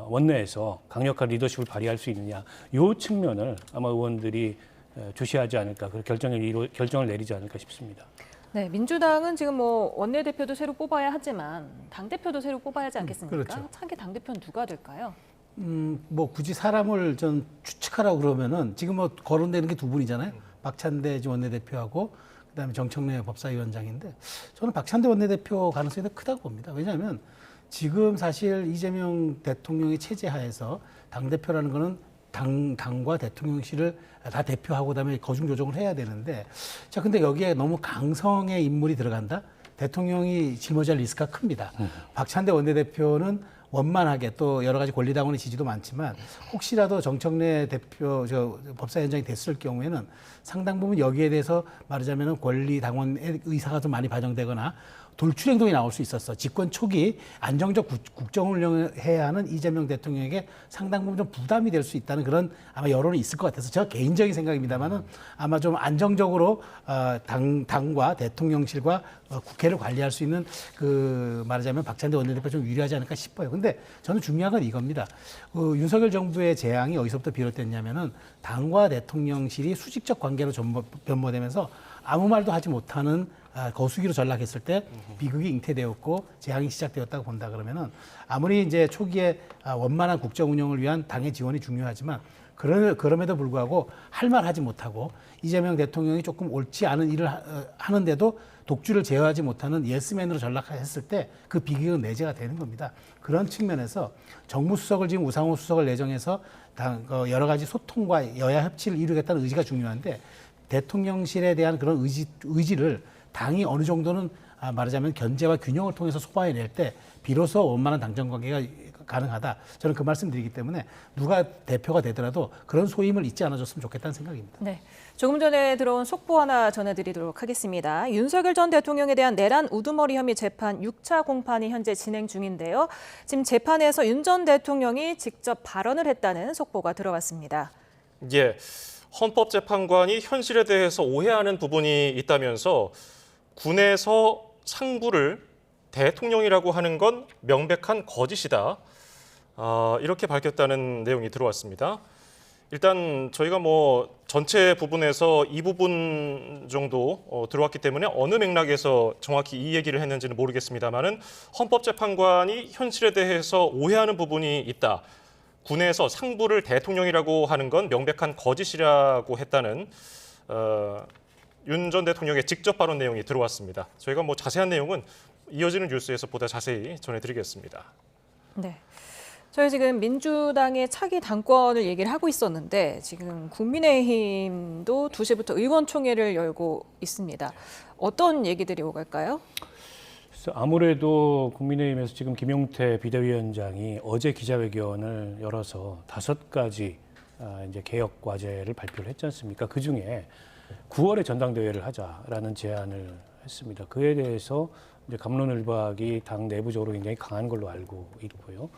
Speaker 4: 원내에서 강력한 리더십을 발휘할 수 있느냐, 이 측면을 아마 의원들이 주시하지 않을까, 그 결정을 내리지 않을까 싶습니다.
Speaker 1: 네, 민주당은 지금 뭐 원내대표도 새로 뽑아야 하지만 당대표도 새로 뽑아야 하지 않겠습니까?
Speaker 2: 그렇죠.
Speaker 1: 차기 당대표는 누가 될까요?
Speaker 2: 뭐 굳이 사람을 전 추측하라고 그러면은 지금 뭐 거론되는 게 두 분이잖아요. 박찬대 원내대표하고 그다음에 정청래 법사위원장인데 저는 박찬대 원내대표 가능성이 더 크다고 봅니다. 왜냐하면 지금 사실 이재명 대통령의 체제 하에서 당대표라는 거는 당과 대통령실을 다 대표하고 그다음에 거중 조정을 해야 되는데 자 근데 여기에 너무 강성의 인물이 들어간다? 대통령이 짊어질 리스크가 큽니다. 박찬대 원내대표는 원만하게 또 여러 가지 권리당원의 지지도 많지만 혹시라도 정청래 대표 법사위원장이 됐을 경우에는 상당 부분 여기에 대해서 말하자면 권리당원의 의사가 좀 많이 반영되거나 돌출 행동이 나올 수 있었어. 집권 초기 안정적 국정 운영을 해야 하는 이재명 대통령에게 상당 부분 좀 부담이 될 수 있다는 그런 아마 여론이 있을 것 같아서 저 개인적인 생각입니다만은 아마 좀 안정적으로 당과 대통령실과 국회를 관리할 수 있는 그 말하자면 박찬대 원내대표 좀 유리하지 않을까 싶어요. 근데 저는 중요한 건 이겁니다. 윤석열 정부의 재앙이 어디서부터 비롯됐냐면은 당과 대통령실이 수직적 관계로 변모되면서 아무 말도 하지 못하는 거수기로 전락했을 때 비극이 잉태되었고 재앙이 시작되었다고 본다 그러면은 아무리 이제 초기에 원만한 국정 운영을 위한 당의 지원이 중요하지만 그럼에도 불구하고 할 말 하지 못하고 이재명 대통령이 조금 옳지 않은 일을 하는데도 독주를 제어하지 못하는 예스맨으로 전락했을 때 그 비극은 내재가 되는 겁니다. 그런 측면에서 정무수석을 지금 우상호 수석을 내정해서 여러 가지 소통과 여야 협치를 이루겠다는 의지가 중요한데 대통령실에 대한 그런 의지를 당이 어느 정도는 말하자면 견제와 균형을 통해서 소화해낼 때 비로소 원만한 당정 관계가 가능하다. 저는 그 말씀 드리기 때문에 누가 대표가 되더라도 그런 소임을 잊지 않아줬으면 좋겠다는 생각입니다.
Speaker 1: 네, 조금 전에 들어온 속보 하나 전해드리도록 하겠습니다. 윤석열 전 대통령에 대한 내란 우두머리 혐의 재판 6차 공판이 현재 진행 중인데요. 지금 재판에서 윤 전 대통령이 직접 발언을 했다는 속보가 들어왔습니다.
Speaker 3: 예, 헌법재판관이 현실에 대해서 오해하는 부분이 있다면서 군에서 상부를 대통령이라고 하는 건 명백한 거짓이다. 이렇게 밝혔다는 내용이 들어왔습니다. 일단 저희가 뭐 전체 부분에서 이 부분 정도 들어왔기 때문에 어느 맥락에서 정확히 이 얘기를 했는지는 모르겠습니다만은 헌법재판관이 현실에 대해서 오해하는 부분이 있다. 군에서 상부를 대통령이라고 하는 건 명백한 거짓이라고 했다는 윤 전 대통령의 직접 발언 내용이 들어왔습니다. 저희가 뭐 자세한 내용은 이어지는 뉴스에서 보다 자세히 전해드리겠습니다.
Speaker 1: 네. 저희 지금 민주당의 차기 당권을 얘기를 하고 있었는데 지금 국민의힘도 2시부터 의원총회를 열고 있습니다. 어떤 얘기들이 오갈까요?
Speaker 4: 아무래도 국민의힘에서 지금 김용태 비대위원장이 어제 기자회견을 열어서 5가지 이제 개혁 과제를 발표를 했지 않습니까? 그 중에 9월에 전당대회를 하자라는 제안을 했습니다. 그에 대해서 이제 갑론을박이 당 내부적으로 굉장히 강한 걸로 알고 있고요.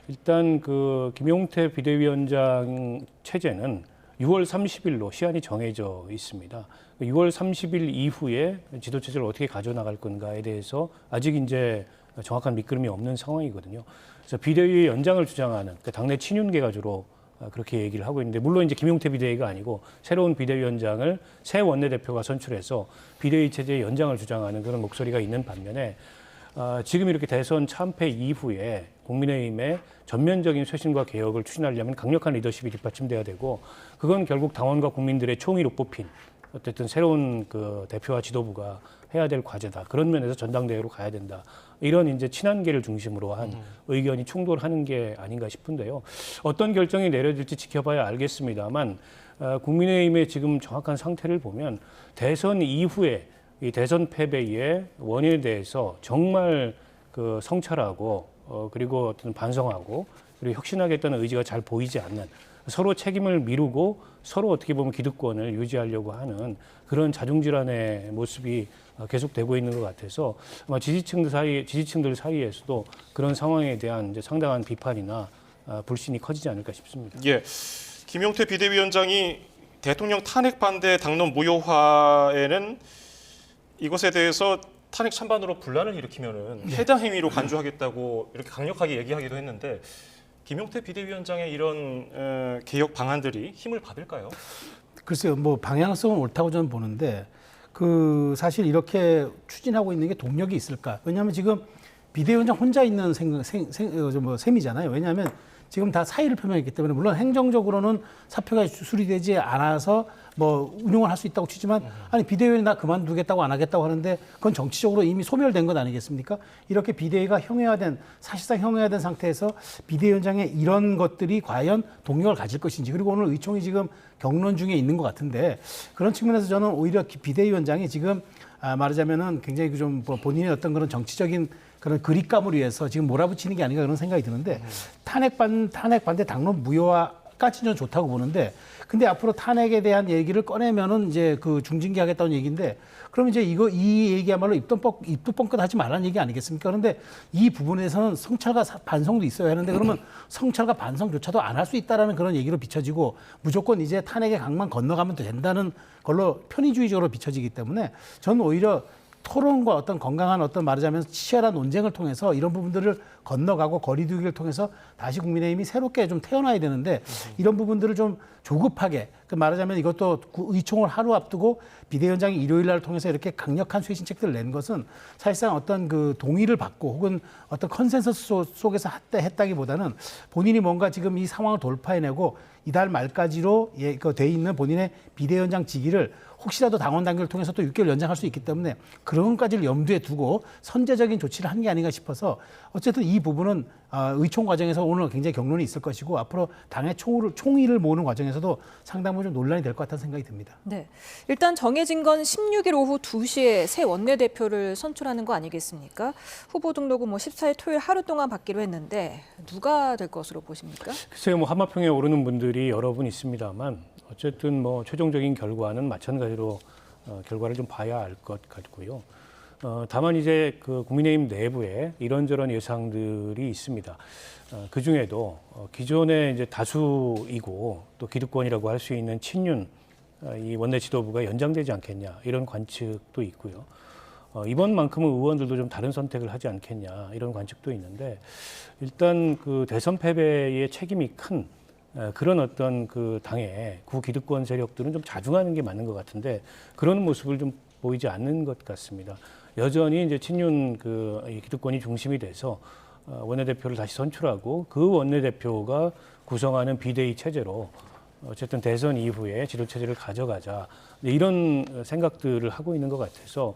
Speaker 4: 일단 그 김용태 비대위원장 체제는 6월 30일로 시한이 정해져 있습니다. 6월 30일 이후에 지도체제를 어떻게 가져나갈 건가에 대해서 아직 이제 정확한 밑그림이 없는 상황이거든요. 그래서 비대위 연장을 주장하는 그러니까 당내 친윤계가 주로 그렇게 얘기를 하고 있는데 물론 이제 김용태 비대위가 아니고 새로운 비대위원장을 새 원내대표가 선출해서 비대위 체제의 연장을 주장하는 그런 목소리가 있는 반면에 지금 이렇게 대선 참패 이후에 국민의힘의 전면적인 쇄신과 개혁을 추진하려면 강력한 리더십이 뒷받침돼야 되고 그건 결국 당원과 국민들의 총의로 뽑힌 어쨌든 새로운 그 대표와 지도부가 해야 될 과제다. 그런 면에서 전당대회로 가야 된다. 이런 이제 친한계를 중심으로 한 의견이 충돌하는 게 아닌가 싶은데요. 어떤 결정이 내려질지 지켜봐야 알겠습니다만 국민의힘의 지금 정확한 상태를 보면 대선 이후에 이 대선 패배의 원인에 대해서 정말 그 성찰하고 그리고 어떤 반성하고 그리고 혁신하겠다는 의지가 잘 보이지 않는 서로 책임을 미루고 서로 어떻게 보면 기득권을 유지하려고 하는 그런 자중질환의 모습이 계속되고 있는 것 같아서 아마 지지층들 사이에서도 그런 상황에 대한 이제 상당한 비판이나 불신이 커지지 않을까 싶습니다.
Speaker 3: 예, 김용태 비대위원장이 대통령 탄핵 반대 당론 무효화에는 이것에 대해서 탄핵 찬반으로 분란을 일으키면은 해당 행위로 간주하겠다고 이렇게 강력하게 얘기하기도 했는데 김용태 비대위원장의 이런 개혁 방안들이 힘을 받을까요?
Speaker 2: 글쎄요, 뭐 방향성은 옳다고 저는 보는데 그 사실 이렇게 추진하고 있는 게 동력이 있을까? 왜냐하면 지금 비대위원장 혼자 있는 셈이잖아요. 왜냐하면 지금 다 사의를 표명했기 때문에 물론 행정적으로는 사표가 수리되지 않아서 뭐 운용을 할 수 있다고 치지만 아니 비대위원 나 그만두겠다고 안 하겠다고 하는데 그건 정치적으로 이미 소멸된 것 아니겠습니까? 이렇게 비대위가 형해화된 사실상 형해화된 상태에서 비대위원장의 이런 것들이 과연 동력을 가질 것인지 그리고 오늘 의총이 지금 경론 중에 있는 것 같은데 그런 측면에서 저는 오히려 비대위원장이 지금 말하자면은 굉장히 좀 본인의 어떤 그런 정치적인 그런 그립감을 위해서 지금 몰아붙이는 게 아닌가 그런 생각이 드는데 탄핵 반대 당론 무효화까지는 저는 좋다고 보는데 근데 앞으로 탄핵에 대한 얘기를 꺼내면은 이제 그 중징계 하겠다는 얘기인데 그럼 이제 이 얘기야말로 입도 뻥끗 하지 말라는 얘기 아니겠습니까? 그런데 이 부분에서는 성찰과 반성도 있어야 하는데 그러면 성찰과 반성조차도 안 할 수 있다라는 그런 얘기로 비춰지고 무조건 이제 탄핵의 강만 건너가면 된다는 걸로 편의주의적으로 비춰지기 때문에 저는 오히려 토론과 어떤 건강한 어떤 말하자면 치열한 논쟁을 통해서 이런 부분들을 건너가고 거리두기를 통해서 다시 국민의힘이 새롭게 좀 태어나야 되는데 이런 부분들을 좀 조급하게 그 말하자면 이것도 의총을 하루 앞두고 비대위원장이 일요일 날을 통해서 이렇게 강력한 쇄신책들을 낸 것은 사실상 어떤 그 동의를 받고 혹은 어떤 컨센서스 속에서 했다기보다는 본인이 뭔가 지금 이 상황을 돌파해내고 이달 말까지로 돼 있는 본인의 비대위원장 직위를 혹시라도 당원 단계를 통해서 또 6개월 연장할 수 있기 때문에 그런 것까지를 염두에 두고 선제적인 조치를 한 게 아닌가 싶어서 어쨌든 이 부분은 의총 과정에서 오늘 굉장히 경론이 있을 것이고 앞으로 당의 총의를 모으는 과정에서도 상당 부분 좀 논란이 될 것 같다는 생각이 듭니다.
Speaker 1: 네, 일단 정해진 건 16일 오후 2시에 새 원내대표를 선출하는 거 아니겠습니까? 후보 등록은 14일 토요일 하루 동안 받기로 했는데 누가 될 것으로 보십니까?
Speaker 4: 글쎄요, 뭐 한마평에 오르는 분들이 여러 분 있습니다만 어쨌든 뭐 최종적인 결과는 마찬가지로 결과를 좀 봐야 알 것 같고요. 다만 이제 그 국민의힘 내부에 이런저런 예상들이 있습니다. 그 중에도 기존의 이제 다수이고 또 기득권이라고 할 수 있는 친윤 이 원내 지도부가 연장되지 않겠냐 이런 관측도 있고요. 이번만큼은 의원들도 좀 다른 선택을 하지 않겠냐 이런 관측도 있는데 일단 그 대선 패배의 책임이 큰 그런 어떤 그 당의 구기득권 세력들은 좀 자중하는 게 맞는 것 같은데 그런 모습을 좀 보이지 않는 것 같습니다. 여전히 이제 친윤 그 기득권이 중심이 돼서 원내대표를 다시 선출하고 그 원내대표가 구성하는 비대위 체제로 어쨌든 대선 이후에 지도체제를 가져가자 이런 생각들을 하고 있는 것 같아서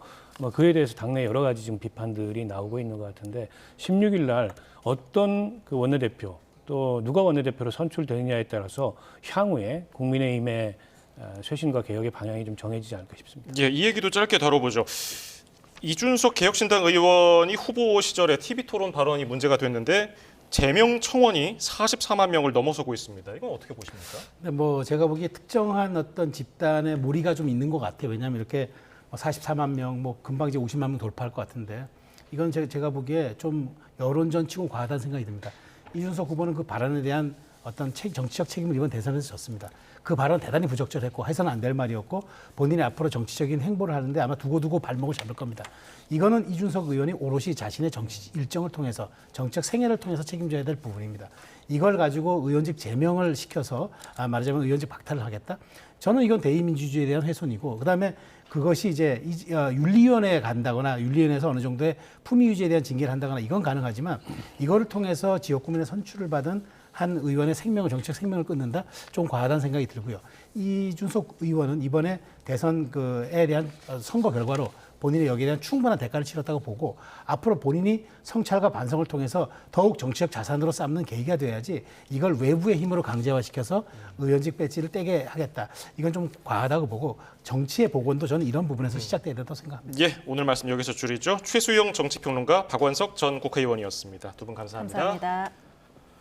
Speaker 4: 그에 대해서 당내 여러 가지 지금 비판들이 나오고 있는 것 같은데 16일 날 어떤 그 원내대표 또 누가 원내대표로 선출되느냐에 따라서 향후에 국민의힘의 쇄신과 개혁의 방향이 좀 정해지지 않을까 싶습니다.
Speaker 3: 예, 이 얘기도 짧게 다뤄보죠. 이준석 개혁신당 의원이 후보 시절에 TV토론 발언이 문제가 됐는데 제명 청원이 44만 명을 넘어서고 있습니다. 이건 어떻게 보십니까?
Speaker 2: 네, 뭐 제가 보기에 특정한 어떤 집단의 무리가 좀 있는 것 같아요. 왜냐하면 이렇게 44만 명, 뭐 금방 이제 50만 명 돌파할 것 같은데 이건 제가 보기에 좀 여론전 치고 과하다는 생각이 듭니다. 이준석 후보는 그 발언에 대한 어떤 정치적 책임을 이번 대선에서 졌습니다. 그 발언 대단히 부적절했고 해서는 안 될 말이었고 본인이 앞으로 정치적인 행보를 하는데 아마 두고두고 발목을 잡을 겁니다. 이거는 이준석 의원이 오롯이 자신의 정치 일정을 통해서 정치적 생애를 통해서 책임져야 될 부분입니다. 이걸 가지고 의원직 제명을 시켜서 말하자면 의원직 박탈을 하겠다? 저는 이건 대의민주주의에 대한 훼손이고 그다음에 그것이 이제 윤리위원회에 간다거나 윤리위원회에서 어느 정도의 품위 유지에 대한 징계를 한다거나 이건 가능하지만 이거를 통해서 지역구민의 선출을 받은 한 의원의 생명을 정치적 생명을 끊는다? 좀 과하다는 생각이 들고요. 이준석 의원은 이번에 대선에 대한 선거 결과로 본인의 여기에 대한 충분한 대가를 치렀다고 보고 앞으로 본인이 성찰과 반성을 통해서 더욱 정치적 자산으로 쌓는 계기가 돼야지 이걸 외부의 힘으로 강제화시켜서 의원직 배지를 떼게 하겠다. 이건 좀 과하다고 보고 정치의 복원도 저는 이런 부분에서 시작돼야 된다고 생각합니다.
Speaker 3: 예, 오늘 말씀 여기서 줄이죠. 최수영 정치평론가 박원석 전 국회의원이었습니다. 두 분 감사합니다.
Speaker 1: 감사합니다.